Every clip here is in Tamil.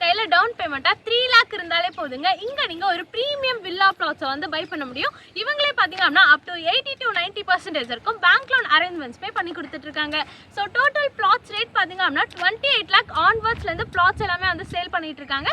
கையில டவுன் பேமெண்ட்டா 3 lakh இருந்தாலே போதுங்க. இங்க நீங்க ஒரு பிரீமியம் வில்லா பிளாட்ஸை வந்து பை பண்ண முடியும். இவங்களே பாத்தீங்க அப்படின்னா up to 80 to 90% இருக்கும் பேங்க் லோன் அரேஞ்ச்மெண்ட்ஸ் பண்ணி கொடுத்துட்டு இருக்காங்க. ஸோ டோட்டல் பிளாட்ஸ் ரேட் பாத்தீங்க அப்படின்னா 28 lakh ஆன்வர்ட்ஸ்ல இருந்து பிளாட்ஸ் எல்லாமே வந்து சேல் பண்ணிட்டு இருக்காங்க.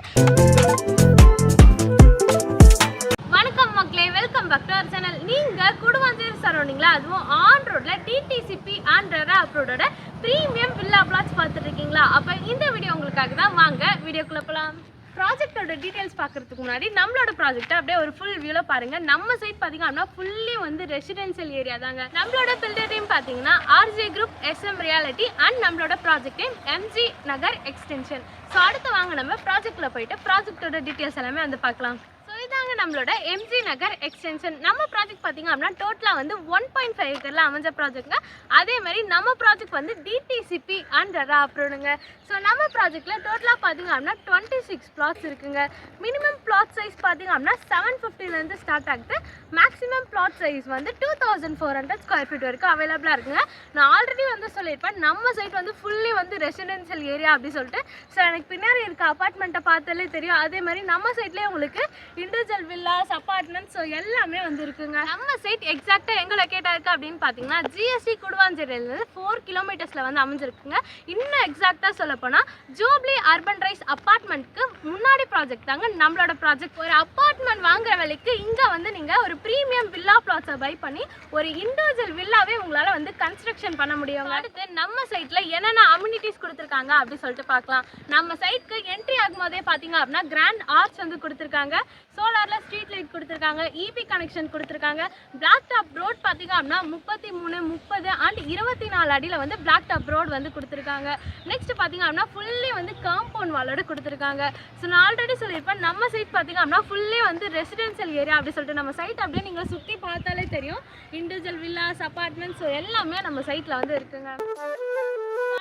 வணக்கம் மக்களே, welcome back to our channel. நீங்க குடுவாஞ்சேரி சரௌண்டிங்ல அதுவும் ஆன் ரோட்ல டிடிசிபி அண்ட் ரெரா அப்ரூவ்டோட பிரீமியம் வில்லா பிளாட்ஸ் பார்த்துட்டு இருக்கீங்களா? அப்ப இந்த வீடியோ உங்களுக்காக தான். வாங்க வீடியோக்குள்ள போலாம். ப்ராஜெக்டோட டீடைல்ஸ் பார்க்கறதுக்கு முன்னாடி நம்மளோட ப்ராஜெக்ட்டை அப்படியே ஒரு ஃபுல் வியூவில் பாருங்க. நம்ம சைட் பார்த்தீங்கன்னா ஃபுல்லி வந்து ரெசிடென்ஷியல் ஏரியா தாங்க. நம்மளோட பில்டர் டீம் பார்த்தீங்கன்னா RJ group, SM reality and நம்மளோட ப்ராஜெக்ட் டீம் MG நகர் எக்ஸ்டென்ஷன். ஸோ அடுத்து வாங்க நம்ம ப்ராஜெக்ட்ல போயிட்டு ப்ராஜெக்டோட டீடைல்ஸ் எல்லாமே வந்து பார்க்கலாம். இதாங்க நம்மளோட MG நகர் எக்ஸ்டென்ஷன். நம்ம ப்ராஜெக்ட் பார்த்தீங்க அப்படின்னா டோட்டலாக வந்து 1.5 ஏக்கரில் அமைஞ்ச ப்ராஜெக்ட்ங்க. அதே மாதிரி நம்ம ப்ராஜெக்ட் வந்து டிடிசிபி அண்ட் ரெரா அப்ரூவ்டுங்க. ஸோ நம்ம ப்ராஜெக்டில் டோட்டலாக பார்த்தீங்க அப்படின்னா 26 பிளாட்ஸ் இருக்குங்க. மினிமம் பிளாட் சைஸ் பார்த்தீங்க அப்படின்னா 750லேருந்து ஸ்டார்ட் ஆகுது. மேக்ஸிமம் பிளாட் சைஸ் வந்து 2400 ஸ்கொயர் ஃபீட் வரைக்கும் அவைலபிளாக இருக்குங்க. நான் ஆல்ரெடி வந்து சொல்லியிருப்பேன், நம்ம சைட் வந்து ஃபுல்லி வந்து ரெசிடென்ஷியல் ஏரியா அப்படின்னு சொல்லிட்டு. ஸோ எனக்கு பின்னாடி இருக்க அப்பார்ட்மெண்ட்டை பார்த்தாலே தெரியும். அதே மாதிரி நம்ம சைட்லேயே உங்களுக்கு இண்டிவிஜுவல் வில்லாஸ், அப்பார்ட்மெண்ட்ஸ், ஸோ எல்லாமே வந்து இருக்குங்க. நம்ம சைட் எக்ஸாக்டாக எங்கே லொக்கேட் ஆயிருக்கு அப்படின்னு பார்த்தீங்கன்னா GST குடுவாஞ்சேரியிலேருந்து 4 கிலோமீட்டர்ஸில் வந்து அமைஞ்சிருக்குங்க. இன்னும் எக்ஸாக்டாக சொல்லப்போனால் ஜூப்ளி அர்பன் ரைஸ் அப்பார்ட்மெண்ட்க்கு முன்னாடி ப்ராஜெக்ட் தாங்க நம்மளோட ப்ராஜெக்ட். ஒரு அப்பார்ட்மெண்ட் வாங்குற விலைக்கு இங்கே வந்து நீங்கள் ஒரு ப்ரீமியம் வில்லா பிளாட்ஸை பை பண்ணி ஒரு இண்டிவிஜுவல் வில்லாவே உங்களால் வந்து கன்ஸ்ட்ரக்ஷன் பண்ண முடியும். அடுத்து நம்ம சைட்டில் என்னென்ன அம்யூனிட்டிஸ் கொடுத்துருக்காங்க அப்படின்னு சொல்லிட்டு பார்க்கலாம். நம்ம சைட்க்கு என்ட்ரி ஆகும்போதே பார்த்தீங்க அப்படின்னா கிராண்ட் ஆர்ச் வந்து கொடுத்துருக்காங்க. சோலாரில் ஸ்ட்ரீட் லைட் கொடுத்துருக்காங்க. EB கனெக்ஷன் கொடுத்துருக்காங்க. பிளாக் டாப் ரோட் பார்த்தீங்க அப்படின்னா 33, 30 அண்ட் 24 அடியில் வந்து பிளாக் டாப் ரோட் வந்து கொடுத்துருக்காங்க. நெக்ஸ்ட் பார்த்தீங்க அப்படின்னா ஃபுல்லி வந்து காம்பவுண்ட் வாலோட கொடுத்துருக்காங்க. ஸோ நான் ஆல்ரெடி சொல்லியிருப்பேன், நம்ம சைட் பார்த்தீங்க அப்படின்னா ஃபுல்லி வந்து ரெசிடென்ஷியல் ஏரியா அப்படி சொல்லிட்டு நம்ம சைட் அப்படியே நீங்கள் சுற்றி பார்த்தாலே தெரியும். இண்டிவிஜுவல் வில்லாஸ், அப்பார்ட்மெண்ட்ஸ், ஸோ எல்லாமே நம்ம சைட்டில் வந்து இருக்குங்க.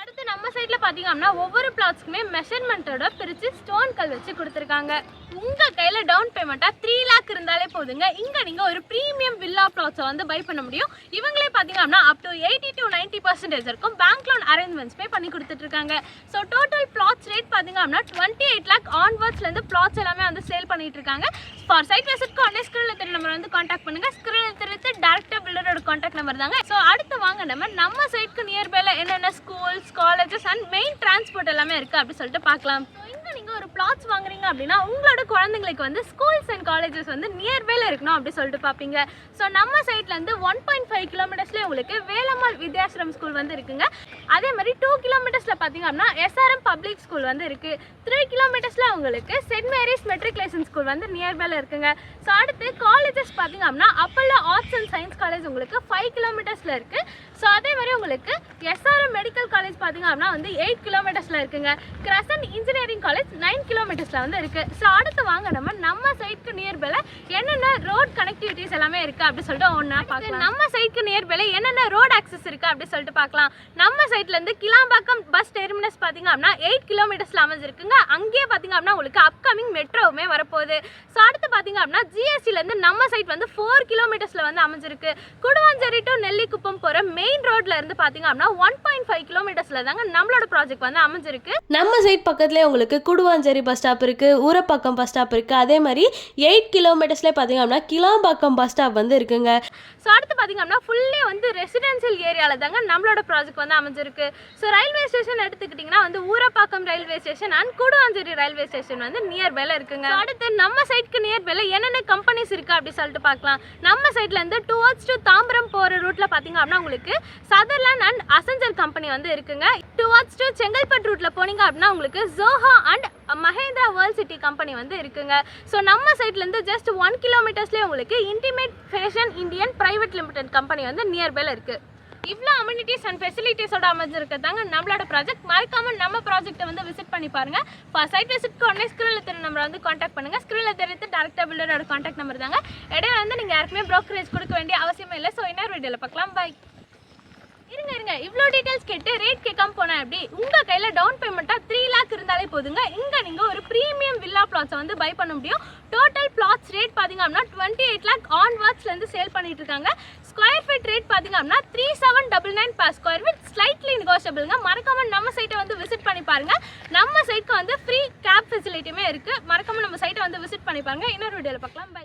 அடுத்து நம்ம சைட்ல பாத்தீங்க அப்படின்னா ஒவ்வொரு பிளாட்ஸ்க்குமே மெஷர்மெண்ட்டோட பிரிச்சு ஸ்டோன் கல் வச்சு கொடுத்துருக்காங்க. உங்க கையில டவுன் பேமெண்ட்டா 3 lakh இருந்தாலே போதுங்க. இங்க நீங்க ஒரு பிரீமியம் வில்லா பிளாட்ஸை வந்து பை பண்ண முடியும். இவங்களே பாத்தீங்க அப்படின்னா up to 80 to 90% இருக்கும் பேங்க் லோன் அரேஞ்ச்மெண்ட்ஸ் பண்ணி கொடுத்துட்டு இருக்காங்க. ஸோ டோட்டல் பிளாட்ஸ் ரேட் பாத்தீங்க அப்படின்னா 28 lakh ஆன்வர்ட்ஸ்ல இருந்து பிளாட்ஸ் எல்லாமே வந்து சேல் பண்ணிட்டு இருக்காங்க. ஃபார் சைட் விசிட்க்கு உடனே ஸ்கிரீன்ல தெரிய நம்பர் வந்து கான்டாக்ட் பண்ணுங்க. ஸ்கிரீன்ல தெரிஞ்சு டைரக்டா பில்டரோட கான்டாக்ட் நம்பர் தாங்க. ஸோ அடுத்து வாங்க நம்ம சைட்க்கு நியர்பைல என்னென்ன schools, colleges and main transport எல்லாமே இருக்கு அப்படி சொல்லிட்டு பார்க்கலாம். நீங்க ஒரு பிளாட்ஸ் வாங்குறீங்க அப்படின்னா உங்களோட குழந்தைங்களுக்கு வந்து ஸ்கூல்ஸ் அண்ட் காலேஜஸ் வந்து நியர்பைல இருக்கணும் அப்படி சொல்லிட்டு பார்ப்பீங்க. ஸோ நம்ம சைட்ல இருந்து 1.5 கிலோமீட்டர்ஸ்ல உங்களுக்கு வேலம்மாள் வித்யாசிரம் ஸ்கூல் வந்து இருக்குங்க. அதே மாதிரி 2 கிலோமீட்டர்ஸ்ல பாத்தீங்க அப்படின்னா SRM பப்ளிக் ஸ்கூல் வந்து இருக்கு. 3 கிலோமீட்டர்ஸ்ல உங்களுக்கு சென்ட் மேரிஸ் மெட்ரிகுலேஷன் ஸ்கூல் வந்து நியர்பைல இருக்குங்க. ஸோ அடுத்து காலேஜஸ் பாத்தீங்க அப்படின்னா Apollo arts and science college உங்களுக்கு 5 கிலோமீட்டர்ஸ்ல இருக்கு. ஸோ அதே மாதிரி உங்களுக்கு SRM மெடிக்கல் காலேஜ் பாத்தீங்க அப்படின்னா வந்து 8 கிலோமீட்டர்ஸ்ல இருக்குங்க. கிரசன்ட் இன்ஜினியரிங் காலேஜ் 9 கிலோமீட்டர்ஸ்ல வந்து இருக்கு. ஸோ அடுத்து வாங்க நம்ம சைட்க்கு நியர்பைல என்னென்ன ரோட் கனெக்டிவிட்டிஸ் எல்லாமே இருக்கு அப்படி சொல்லிட்டு ஒன்னா பார்க்கலாம். நம்ம சைட்க்கு நியர்பைல என்னென்ன ரோட் ஆக்சஸ் இருக்கு அப்படி சொல்லிட்டு பார்க்கலாம். நம்ம சைட்ல இருந்து கிளாம்பாக்கம் பஸ் டெர்மினஸ் பாத்தீங்க அப்படின்னா 8 கிலோமீட்டர்ஸ்ல அமைஞ்சிருக்குங்க. அங்கேயே பாத்தீங்க அப்படின்னா உங்களுக்கு அப்கமிங் மெட்ரோவுமே வரப்போகுது. ஸோ அடுத்து பாத்தீங்க அப்படின்னா GSTல இருந்து நம்ம சைட் வந்து 4 கிலோமீட்டர்ஸ்ல வந்து அமைஞ்சிருக்கு. குடுவாஞ்சேரி டு நெல்லிக்குப்பம் போற மெயின் ரோட்ல இருந்து பாத்தீங்க அப்படின்னா 1.5 கிலோமீட்டர்ஸ்ல தாங்க நம்மளோட ப்ராஜெக்ட் வந்து அமைஞ்சிருக்கு. நம்ம சைட் பக்கத்துலேயே உங்களுக்கு குடுவாஞ்சேரி பஸ் ஸ்டாப் இருக்குது, ஊரப்பாக்கம் பஸ் ஸ்டாப் இருக்குது. அதே மாதிரி 8 கிலோமீட்டர்ஸ்லேயே பார்த்தீங்க அப்படின்னா கிளாம்பாக்கம் பஸ் ஸ்டாப் வந்து இருக்குங்க. ஸோ அடுத்து பார்த்தீங்க அப்படின்னா ஃபுல்லி வந்து ரெசிடென்ஷியல் ஏரியாவில் தாங்க நம்மளோட ப்ராஜெக்ட் வந்து அமைஞ்சிருக்கு. ஸோ ரயில்வே ஸ்டேஷன் எடுத்துக்கிட்டிங்கன்னா வந்து Urapakkam railway station and Guduvancheri railway station வந்து நியர்பைல இருக்குங்க. அடுத்து நம்ம சைட்க்கு நியர்பைல என்னென்ன கம்பெனிஸ் இருக்குது அப்படி சொல்லிட்டு பார்க்கலாம். நம்ம சைட்லேருந்து டுவர்ட்ஸ் டு தாம்பரம் போகிற ரூட்டில் பார்த்தீங்க அப்படின்னா உங்களுக்கு சதர்லேண்ட் அண்ட் அசஞ்சர் கம்பெனி வந்து இருக்குங்க. டுவர்ட்ஸ் டு செங்கல்பட்டு ரூட்டில் போனீங்க அப்படின்னா உங்களுக்கு Joha and Mahindra world city company வந்து இருக்குங்க. ஸோ நம்ம சைட்லேருந்து ஜஸ்ட் 1 கிலோமீட்டர்ஸ்லேயே உங்களுக்கு intimate fashion Indian private limited company வந்து நியர்பைல இருக்கு. இவ்வளோ அம்யூனிட்டிஸ் அண்ட் ஃபெசிலிட்டிஸோட அமைஞ்சிருக்கிறதாங்க நம்மளோட ப்ராஜெக்ட். மறக்காம நம்ம ப்ராஜெக்ட்டை வந்து விசிட் பண்ணி பாருங்க. ஃபார் சைட் விசிட்க்கு உடனே ஸ்கிரீனில் தெரிய நம்பரை வந்து கான்டாக்ட் பண்ணுங்க. ஸ்கிரீனில் தெரிவித்து டேரக்டாக பில்டரோட கான்டாக்ட் நம்பர் தாங்க. இடையில வந்து நீங்கள் யாருக்குமே ப்ரோக்கரேஜ் கொடுக்க வேண்டிய அவசியமே இல்லை. ஸோ இன்னொரு வீடியோவில் பார்க்கலாம். பை. இருங்க இவ்வளோ டீடைல்ஸ் கேட்டு ரேட் கேட்காம போனா எப்படி? உங்க கையில டவுன் பேமெண்ட்டா 3 lakh இருந்தாலே போதுங்க. இங்க நீங்க ஒரு பிரீமியம் வில்லா பிளாட்ஸை வந்து பை பண்ண முடியும். டோட்டல் பிளாட்ஸ் ரேட் பாத்தீங்க அப்படின்னா 28 lakh ஆன்வர்ட்ஸ்ல இருந்து சேல் பண்ணிட்டு இருக்காங்க. ஸ்கொயர் ஃபீட் ரேட் பாத்தீங்க அப்படின்னா 3799 per ஸ்கொயர் ஃபீட், ஸ்லைட்லி நெகோஷியபிள்ங்க. மறக்காம நம்ம சைட்டை வந்து விசிட் பண்ணி பாருங்க. நம்ம சைட்க்கு வந்து ஃப்ரீ கேப் ஃபெசிலிட்டியுமே இருக்குது. மறக்காமல் நம்ம சைட்டை வந்து விசிட் பண்ணி பாருங்க. இன்னொரு வீடியோவில் பார்க்கலாம். பை.